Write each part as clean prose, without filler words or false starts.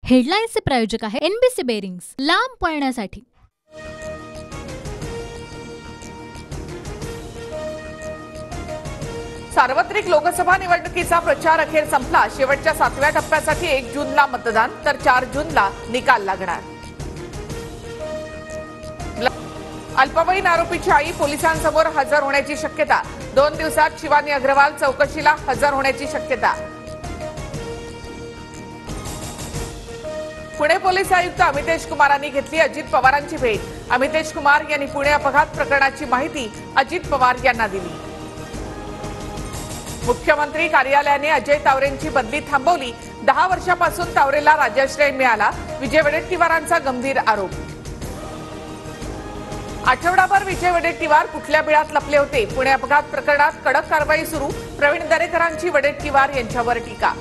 हेडलाईन्सचे प्रायोजक आहे NBC bearings, लांब पळण्यासाठी। सार्वत्रिक लोकसभा निवडणुकीचा प्रचार अखेर संपला। शेवटच्या 7व्या टप्प्यासाठी 1 जूनला मतदान तर 4 जूनला निकाल लागणार। अल्पवयीन आरोपीची आई पोलिसांसमोर हजर होण्याची शक्यता। 2 दिवसात शिवानी अग्रवाल चौकशीला हजर होण्याची शक्यता। पुणे पोलीस आयुक्त अमितेश कुमारांनी घेतली अजित पवारांची भेट। अमितेश कुमार यांनी पुणे अपघात प्रकरणाची माहिती अजित पवार यांना दिली। मुख्यमंत्री कार्यालयाने अजय तावरेंची बदली थांबवली। 10 वर्षापासून तावरेला राज्याश्रय मिळाला। विजय वडेट्टीवारांचा गंभीर आरोप। आठवडाभर विजय वडेट्टीवार कुठल्या बिळात लपले होते? पुणे अपघात प्रकरणात कडक कारवाई सुरू। प्रवीण दरेकरांची वडेट्टीवार यांच्यावर टीका।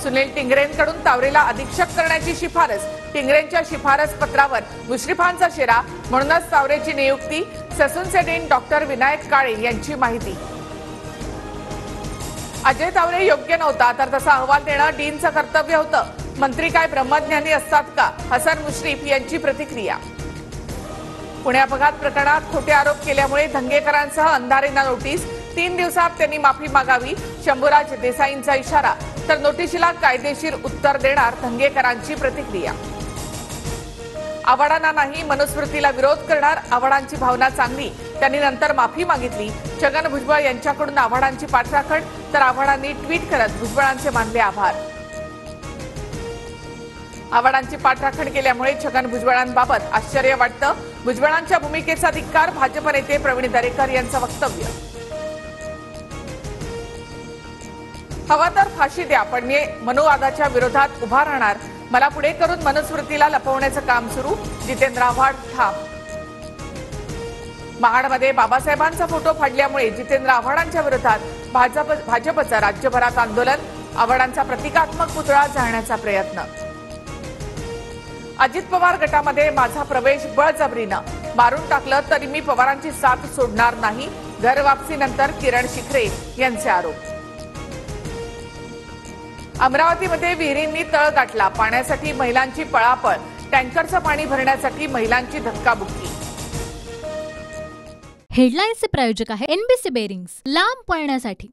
सुनील टिंगरेंकडून तावरेला अधीक्षक करण्याची शिफारस। टिंगरेंच्या शिफारस पत्रावर मुश्रीफांचा शेरा, म्हणूनच तावरेची नियुक्ती। ससूनचे डीन डॉक्टर विनायक काळे यांची माहिती। अजय तावरे योग्य नव्हता तर तसा अहवाल देणं डीनचं कर्तव्य होतं। मंत्री काय ब्रह्मज्ञानी असतात का? हसन मुश्रीफ यांची प्रतिक्रिया। पुणे अपघात प्रकरणात खोटे आरोप केल्यामुळे धंगेकरांसह अंधारेंना नोटीस। 3 दिवसात त्यांनी माफी मागावी, शंभूराज देसाईंचा इशारा। तर नोटीशीला कायदेशीर उत्तर देणार धंगेकरांची प्रतिक्रिया। आव्हाडांना नाही, मनुस्मृतीला विरोध करणार। आव्हाडांची भावना चांगली, त्यांनी नंतर माफी मागितली। छगन भुजबळ यांच्याकडून आव्हाडांची पाठराखण, तर आव्हाडांनी ट्विट करत भुजबळांचे मानले आभार। आव्हाडांची पाठराखण केल्यामुळे छगन भुजबळांबाबत आश्चर्य वाटतं। भुजबळांच्या भूमिकेचा धिक्कार, भाजप नेते प्रवीण दरेकर यांचं वक्तव्य। हवा तर फाशी द्या, पण मी मनुवादाच्या विरोधात उभा राहणार। मला पुढे करून मनुस्मृतीला लपवण्याचं काम सुरू। जितेंद्र आव्हाड ठाम। महाडमध्ये बाबासाहेबांचा फोटो फाडल्यामुळे जितेंद्र आव्हाडांच्या विरोधात भाजपचं राज्यभरात आंदोलन। आव्हाडांचा प्रतिकात्मक पुतळा जाळण्याचा प्रयत्न। अजित पवार गटामध्ये माझा प्रवेश बळजबरीनं, मारून टाकलं तरी मी पवारांची साथ सोडणार नाही। घर वापसीनंतर किरण शिखरे यांचे आरोप। अमरावतीमध्ये विहिरींनी तळ गाठला, पाण्यासाठी महिलांची पळापळ। टँकरचं पाणी भरण्यासाठी महिलांची धक्काबुक्की। हेडलाईन्सचे प्रायोजक आहे एनबीसी बेरिंग्स, लांब पळण्यासाठी।